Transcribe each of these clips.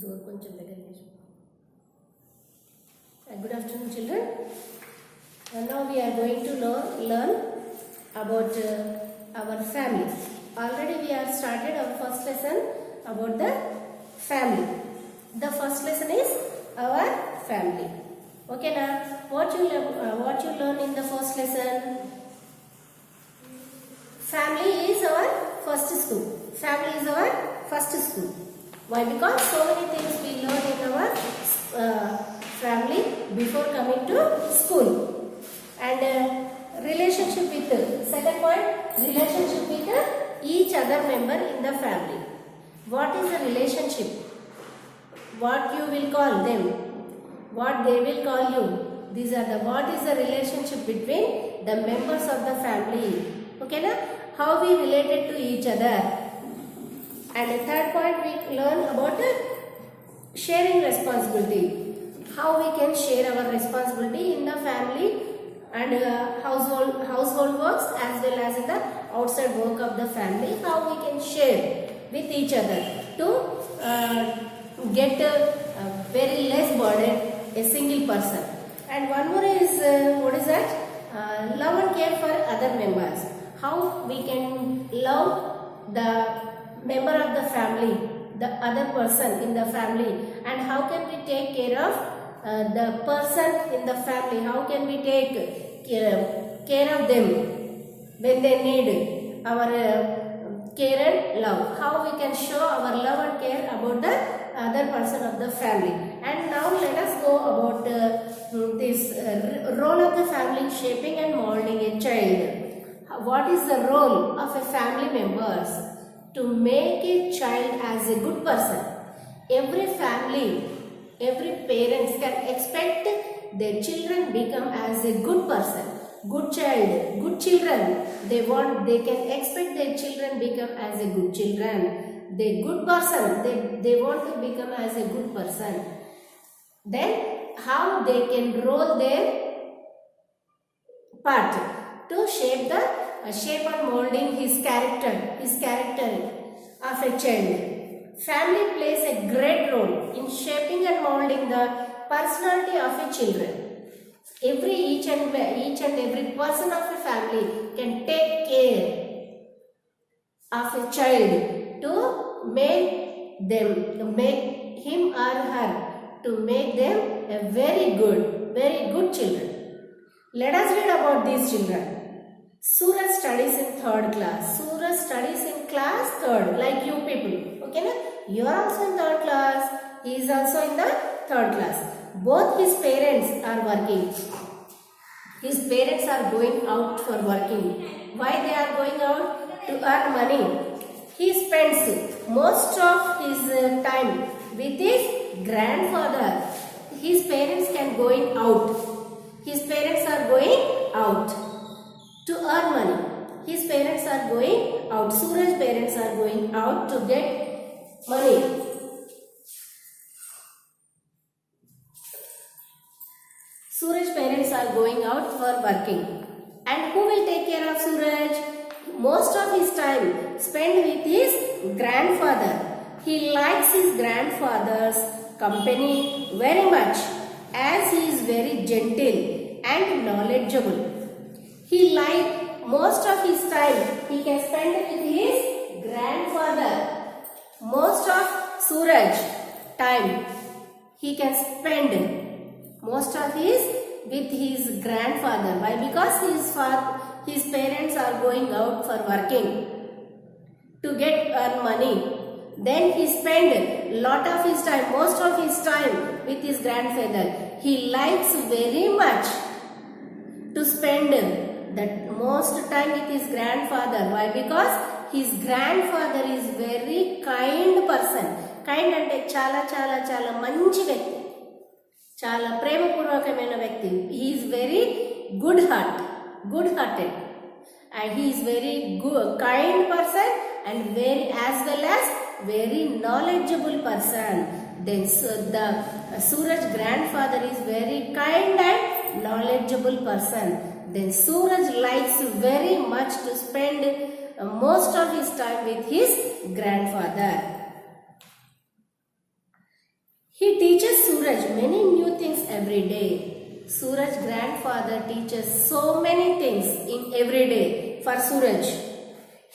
Door కొంచెం దగ్గరికి చేసు. Good afternoon, children. Now we are going to learn about our family. Already we have started our first lesson about the family. The first lesson is our family. Okay, now what you learn in the first lesson? Family is our first school. Family is our first school. Why? Because so many things we learn in our family before coming to school. And relationship with, second point, relationship with each other member in the family. What is the relationship? What you will call them? What they will call you? These are the, what is the relationship between the members of the family? Okay, na? How we related to each other. And the third point, we learn about sharing responsibility. How we can share our responsibility in the family and household works as well as in the outside work of the family. How we can share with each other to get very less burden a single person. And one more is what is that? Love and care for other members. How we can love the member of the family, the other person in the family, and how can we take care of the person in the family? How can we take care of them when they need our care and love? How we can show our love and care about the other person of the family? And now let us go about this role of the family in shaping and molding a child. What is the role of a family members to make a child as a good person? Every family, every parents can expect their children become as a good person, good child, good children. They can expect their children become as a good children. They good person, they want to become as a good person. Then how they can roll their part to shape and molding his character of a child. Family plays a great role in shaping and molding the personality of a children. Each and every person of a family can take care of a child to make him or her, to make them a very good children. Let us read about these children. Suraj studies in 3rd class. Suraj studies in class 3rd, like you people. Okay, na? You are also in 3rd class. He is also in the 3rd class. Both his parents are working. His parents are going out for working. Why they are going out? To earn money. He spends most of his time with his grandfather. His parents can going out. His parents are going out to earn money. His parents are going out. Suraj's parents are going out to get money. Suraj's parents are going out for working. And who will take care of Suraj? Most of his time spent with his grandfather. He likes his grandfather's company very much, as he is very gentle and knowledgeable. He likes most of his time he can spend with his grandfather. Most of Suraj time he can spend most of his with his grandfather. Why? Because his parents are going out for working to get earn money. Then he spend lot of his time, most of his time with his grandfather. He likes very much to spend that most time with his grandfather. Why? Because his grandfather is very kind person. Kind ante చాలా మంచి వ్యక్తి, చాలా ప్రేమపూర్వకమైన వ్యక్తి. He is very good-hearted, and he is very kind person and very as well as very knowledgeable person. Then the Suraj grandfather is very kind and knowledgeable person. Then Suraj likes very much to spend most of his time with his grandfather. He teaches Suraj many new things every day. Suraj's grandfather teaches so many things in every day for Suraj.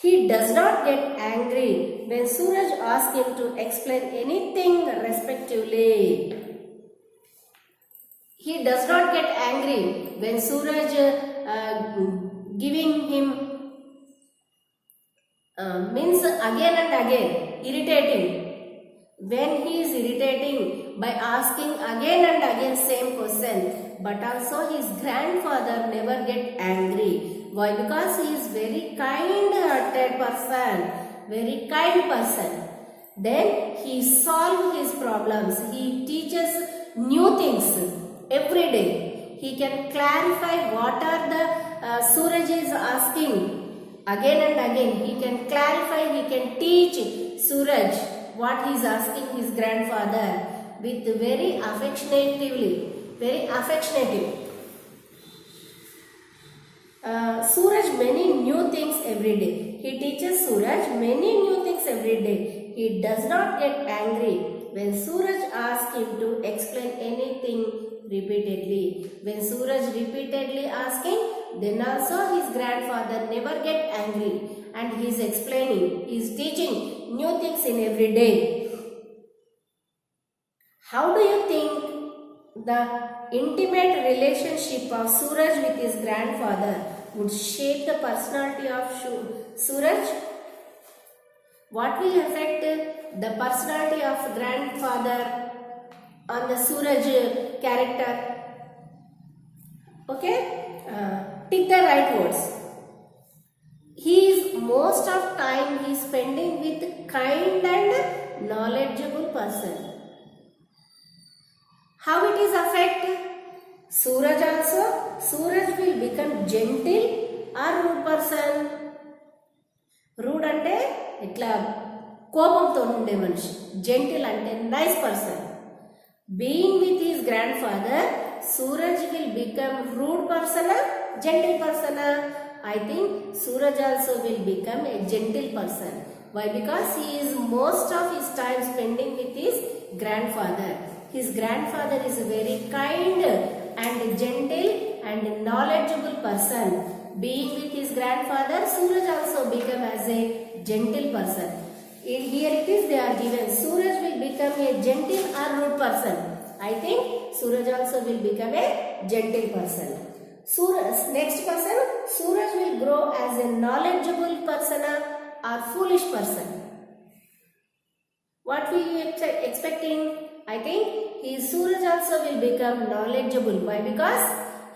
He does not get angry when Suraj asks him to explain anything respectively. He does not get angry when Suraj giving him means again and again irritating. When he is irritating by asking again and again same question, but also his grandfather never get angry. Why? Because he is very kind-hearted person, very kind person. Then he solve his problems. He teaches new things every day. He can clarify what are the Suraj is asking again and again. He can clarify, he can teach Suraj what he is asking his grandfather with very affectionately, very affectionate. Suraj many new things every day. He teaches Suraj many new things every day. He does not get angry when Suraj asks him to explain anything repeatedly. When Suraj repeatedly asking, then also his grandfather never get angry and he is explaining, he is teaching new things in every day. How do you think the intimate relationship of Suraj with his grandfather would shape the personality of Suraj? What will affect the personality of grandfather on the Suraj character? Okay, pick the right words. He is most of time he is spending with kind and knowledgeable person. How it is affect Suraj also? Suraj will become gentle or rude person. Rude అంటే ఇట్లా కోపంతో ఉండే మనిషి. Gentle అంటే nice person. Being with his grandfather, Suraj will become rude person or gentle person? I think Suraj also will become a gentle person. Why? Because he is most of his time spending with his grandfather. His grandfather is a very kind and gentle and knowledgeable person. Being with his grandfather, Suraj also become as a gentle person. Here it is, they are given. Suraj will become a gentle or rude person. I think Suraj also will become a gentle person. Next person, Suraj will grow as a knowledgeable person or foolish person. What will you expecting? I think Suraj also will become knowledgeable. Why? Because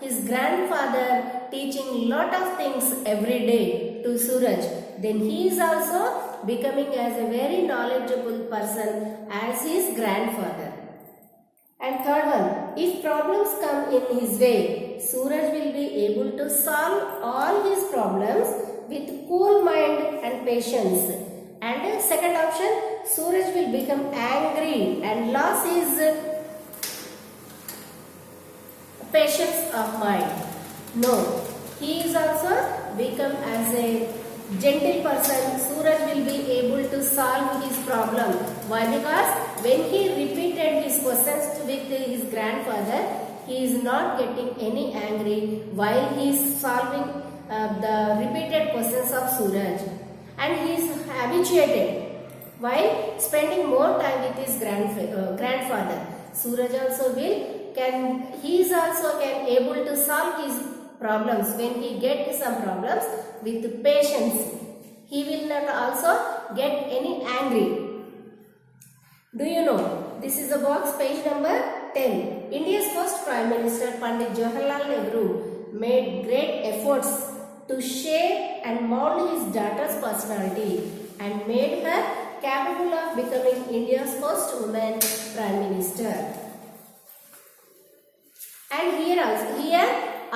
his grandfather teaching lot of things every day to Suraj. Then he is also becoming as a very knowledgeable person as his grandfather. And third one, if problems come in his way, Suraj will be able to solve all his problems with cool mind and patience. And second option, Suraj will become angry and lose his patience of mind. No, he is also become as a gentle person. Suraj will be able to solve his problem. Why? Because when he repeated his questions with his grandfather, he is not getting any angry while he is solving the repeated questions of Suraj. And he is habituated while spending more time with his grandfather. Suraj also he is also able to solve his problems when he gets some problems with patience. He will not also get any angry. Do you know? This is the box, page number 10. India's first Prime Minister Pandit Jawaharlal Nehru made great efforts to shape and mold his daughter's personality and made her capable of becoming India's first woman Prime Minister. And here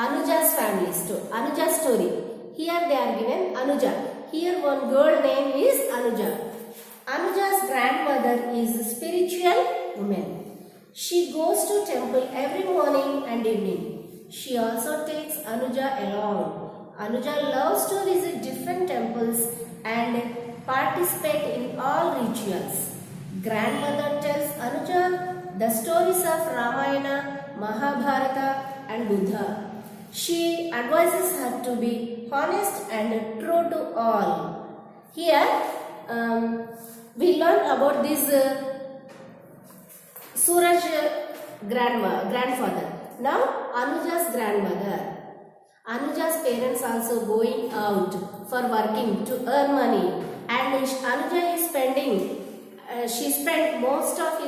Anuja's family story. Anuja's story. Here they are given Anuja. Here one girl name is Anuja. Anuja's grandmother is a spiritual woman. She goes to temple every morning and evening. She also takes Anuja along. Anuja loves to visit different temples and participate in all rituals. Grandmother tells Anuja the the stories of Ramayana, Mahabharata and Buddha. She advises her to be honest and true to all. Here we learn about this Suraj grandfather. Now Anuja's grandmother. Anuja's parents also going out for working to earn money, and Anuja is spending. She spent most of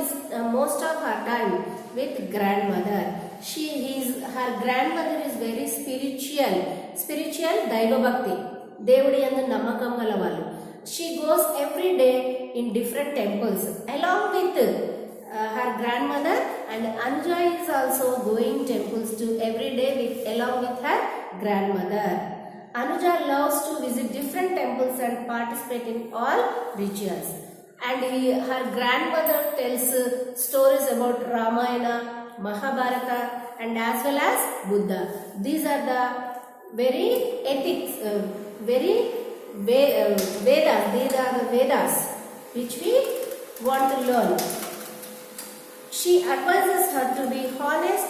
her time with grandmother. Her grandmother is very spiritual Daiva Bhakti. Devudi andu namakam galavallu. She goes every day in different temples along with her grandmother, and Anuja is also going temples to every day along with her grandmother. Anuja loves to visit different temples and participate in all rituals. And her grandmother tells stories about Ramayana, Mahabharata and as well as Buddha. These are the very ethics, Vedas. These are the Vedas which we want to learn. She advises her to be honest,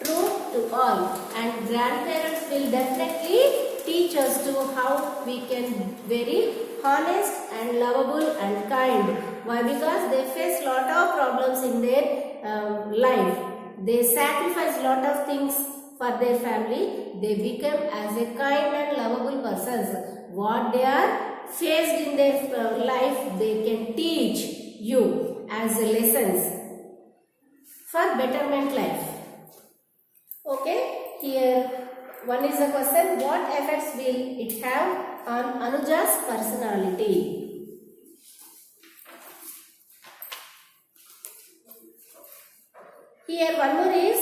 true to all, and grandparents will definitely teach us to how we can very honest and lovable and kind. Why? Because they face lot of problems in their life. They sacrifice lot of things for their family. They become as a kind and lovable persons. What they are faced in their life, they can teach you as lessons for betterment life. Okay, here one is a question: what effects will it have on Anuja's personality? Here one more is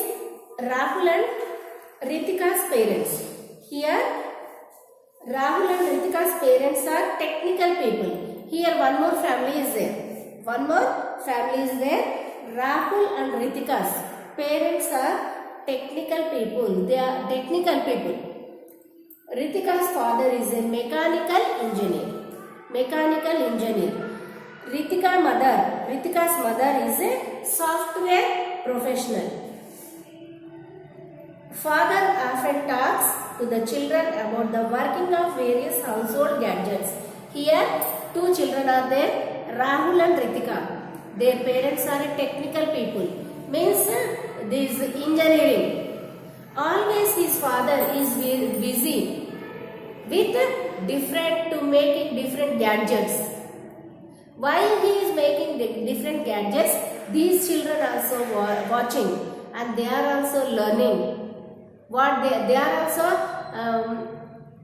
Rahul and Ritika's parents. Here Rahul and Ritika's parents are technical people. Here one more family is there. One more family is there. Rahul and Ritika's parents are technical people. They are technical people. Ritika's father is a mechanical engineer. Ritika's mother is a software professional. Father often talks to the children about the working of various household gadgets. Here two children are there, Rahul and Ritika. Their parents are technical people. Means this engineering. Always his father is busy with different gadgets. While he is making different gadgets, these children are also watching and they are also learning. They are also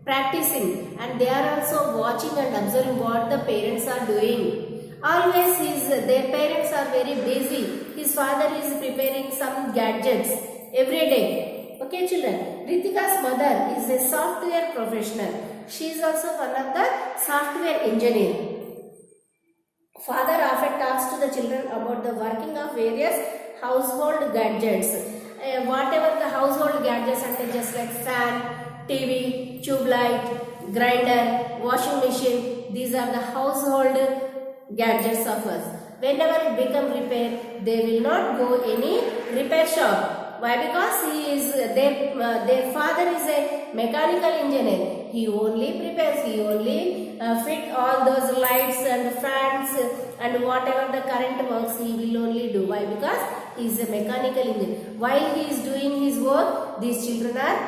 practicing, and they are also watching and observing what the parents are doing. Always their parents are very busy. His father is preparing some gadgets every day. Okay children, Ritika's mother is a software professional. She is also one of the software engineer. Father often talks to the children about the working of various household gadgets. Whatever the household gadgets are, just like fan, TV, tube light, grinder, washing machine. These are the household gadgets of us. Whenever it become repair, they will not go any repair shop. Why? Because their father is a mechanical engineer. He only prepares, he only fit all those lights and fans and whatever the current works, he will only do. Why? Because he is a mechanical engineer. While he is doing his work, these children are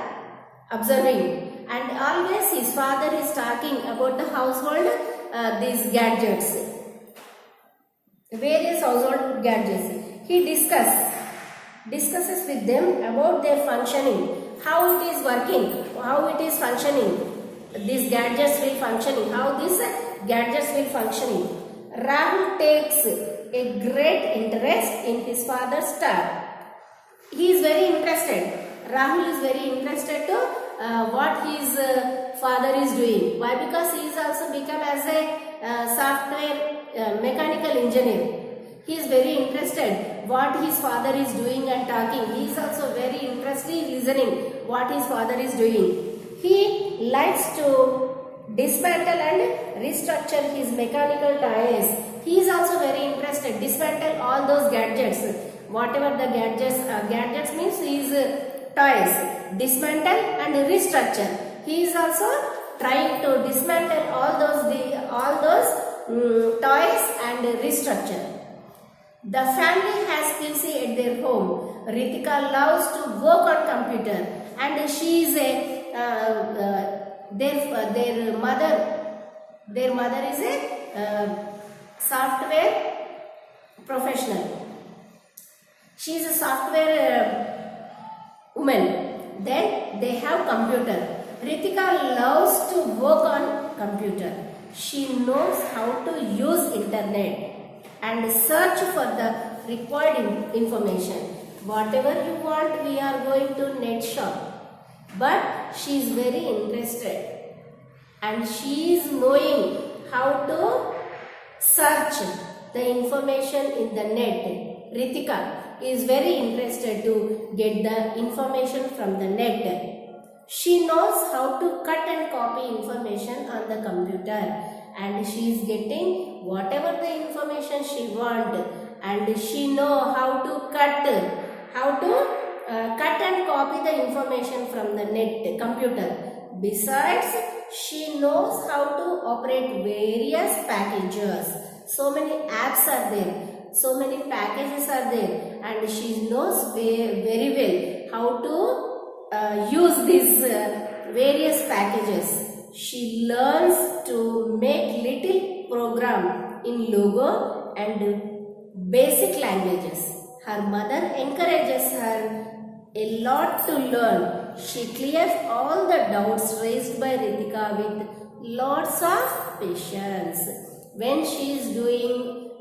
observing. And always his father is talking about the household, these gadgets. Various household gadgets. He discusses with them about their functioning, how it is working, how it is functioning. These gadgets will functioning, how these gadgets will functioning. Rahul takes a great interest in his father's stuff. He is very interested. Rahul is very interested to what his father is doing. Why? Because he is also become as a software mechanical engineer. He is very interested what his father is doing and talking. He is also very interested in listening what his father is doing. He likes to dismantle and restructure his mechanical toys. He is also very interested. Dismantle all those gadgets. whatever the gadgets means is toys, dismantle and restructure. He is also trying to dismantle all those toys and restructure. The family has PC at their home. Ritika loves to work on computer, and she is their mother is a software professional. She is a software woman. Then they have computer. Ritika loves to work on computer. She knows how to use internet and search for the required information. Whatever you want, we are going to net shop. But she is very interested and she is knowing how to search the information in the net. Ritika is very interested to get the information from the net. She knows how to cut and copy information on the computer, and she is getting whatever the information she want, and she know how to cut and copy the information from the net computer. Besides, she knows how to operate various packages. So many apps are there, so many packages are there, and she knows very well how to use these various packages. She learns to make little program in Logo and basic languages. Her mother encourages her a lot to learn. She clears all the doubts raised by Ritika with lots of patience. When she is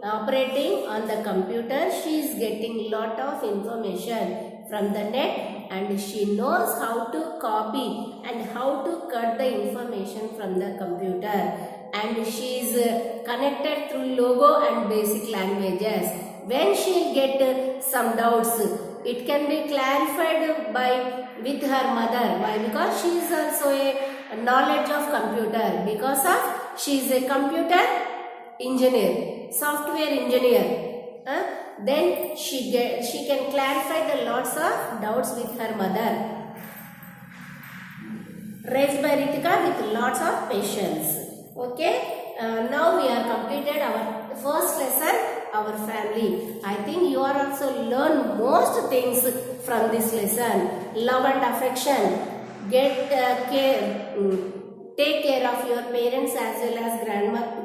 operating on the computer, she is getting lot of information from the net, and she knows how to copy and how to cut the information from the computer, and she is connected through Logo and basic languages. When she get some doubts, it can be clarified with her mother. Why? Because she is also a knowledge of computer, because of she is a computer engineer, software engineer. Then she can clarify the lots of doubts with her mother, raised by Ritika with lots of patience. Okay, now we are completed our first lesson, our family. I think you are also learn most things from this lesson. Love and affection. Get care. Take care of your parents as well as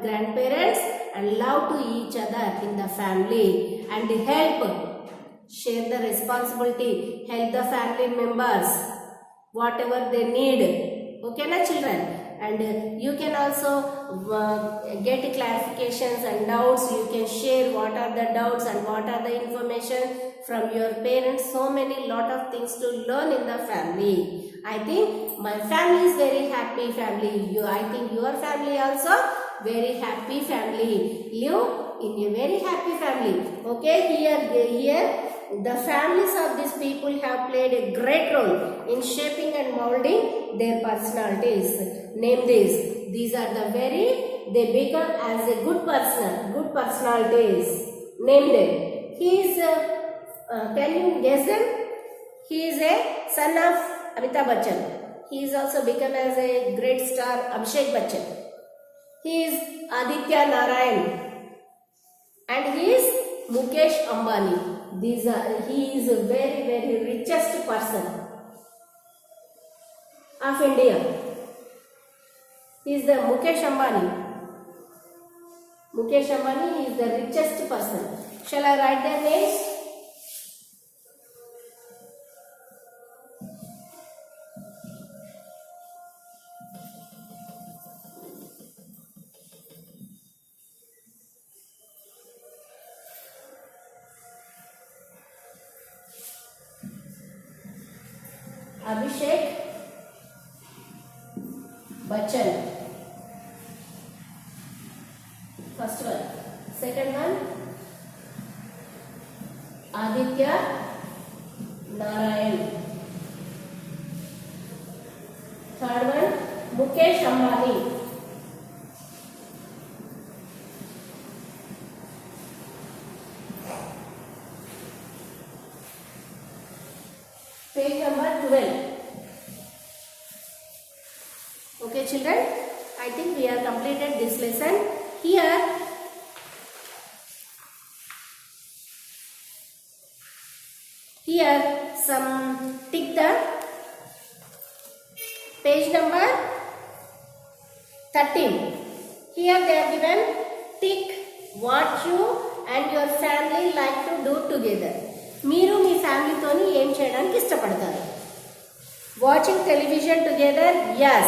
grandparents, and love to each other in the family, and help, share the responsibility, help the family members whatever they need. Okay na children? And you can also get clarifications and doubts. You can share what are the doubts and what are the information from your parents. So many lot of things to learn in the family. I think my family is very happy family. I think your family also very happy family. Live in a very happy family. Okay, here the families of these people have played a great role in shaping and molding their personalities. Name these. These are the they become as a good personalities. Name them. He is, can you guess them? He is a son of Amitabh Bachchan. He is also become as a great star Abhishek Bachchan. He is Aditya Narayan, and he is Mukesh Ambani. He is a very richest person of India. He is the Mukesh Ambani. Mukesh Ambani is the richest person. Shall I write their names? Abhishek Bachchan. First one. Second one, Aditya Narayan. Third one, Mukesh Ambani. Page number 12. Okay children, I think we have completed this lesson. Here some tick the page number 13. Here they are given tick what you and your family like to do together. మీరు మీ ఫ్యామిలీతోని ఏం చేయడానికి ఇష్టపడతారు? Watching television together, yes.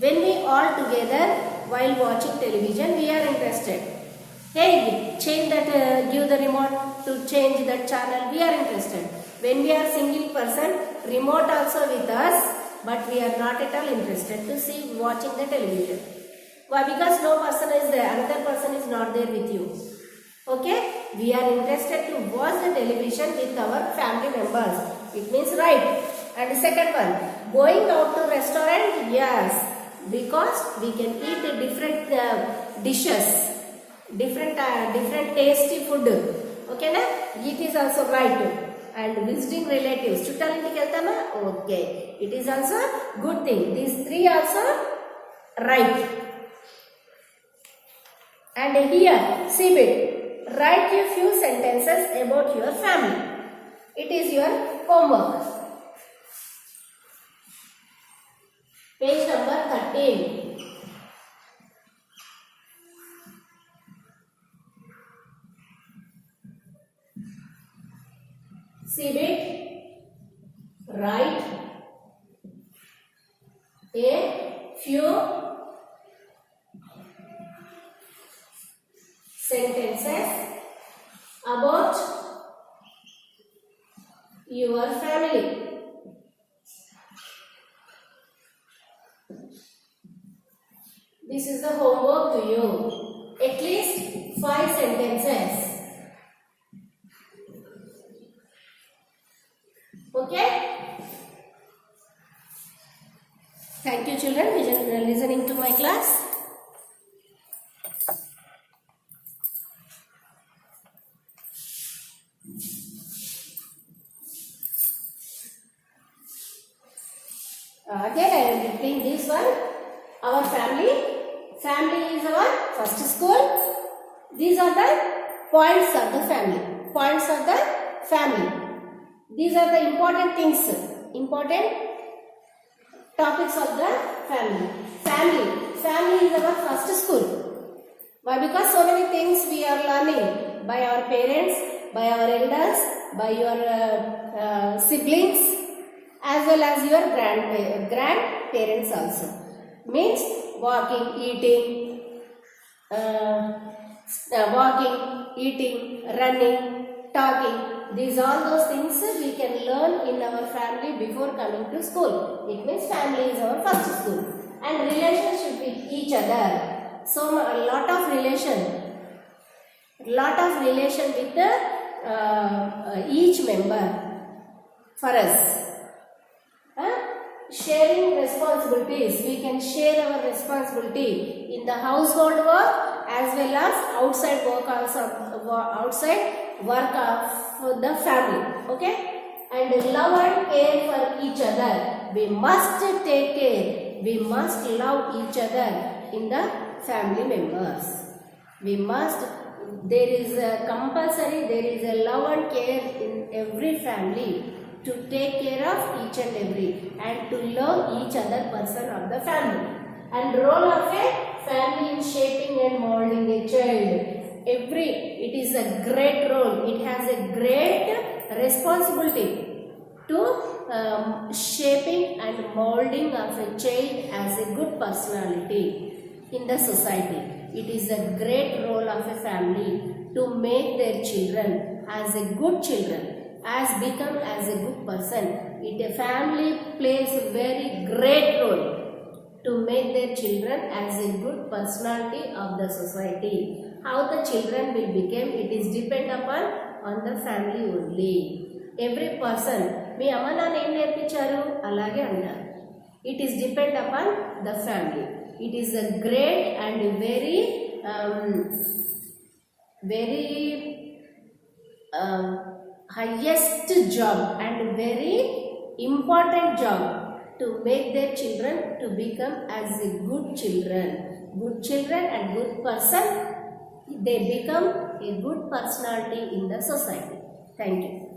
When we all together while watching television, we are interested. Hey, change that, give the remote to change that channel, we are interested. When we are single person, remote also with us, but we are not at all interested to see watching the television. Why? Because no person is there, another person is not there with you. Okay, we are interested to watch the television with our family members. It means right. And the second one, going out to restaurant, yes, because we can eat the different dishes, different tasty food. Okay na? It is also right. And visiting relatives, chuttalinti keltama, okay, it is also good thing. These three also right. And here see it, write a few sentences about your family. It is your homework. Page number 13. See it, write a few sentences about your family. This is the homework to you. At least 5 sentences. Okay? Thank you children for listening to my class. Again I am repeating this one. Our family is our first school. These are the points of the family. Points of the family. These are the important things, important topics of the family. Family is our first school. Why? Because so many things we are learning by our parents, by our elders, by your siblings, as well as your grandparents also. Means walking, eating, running, talking. These all those things we can learn in our family before coming to school. It means family is our first school. And relationship with each other. So a lot of relation with each member for us. Sharing responsibilities. We can share our responsibility in the household work as well as outside work also, outside work of the family. Okay? And love and care for each other. We must take care. We must love each other in the family members. We must, there is a compulsory, there is a love and care in every family to take care of each and every and to love each other person of the family. And role of a family in shaping and molding a child. It is a great role. It has a great responsibility to shaping and molding of a child as a good personality in the society. It is a great role of a family to make their children as a good children, as become as a good person. A family plays a very great role to make their children as a good personality of the society. How the children will become, it is depend upon on the family only. Every person, మీ అమ్మ నాన్న ఏం నేర్పించారు అలాగే అంటారు. It is depend upon the family. It is a great and very highest job and and very important job to make their children to become as a good children and good person. They become a good personality in the society. Thank you.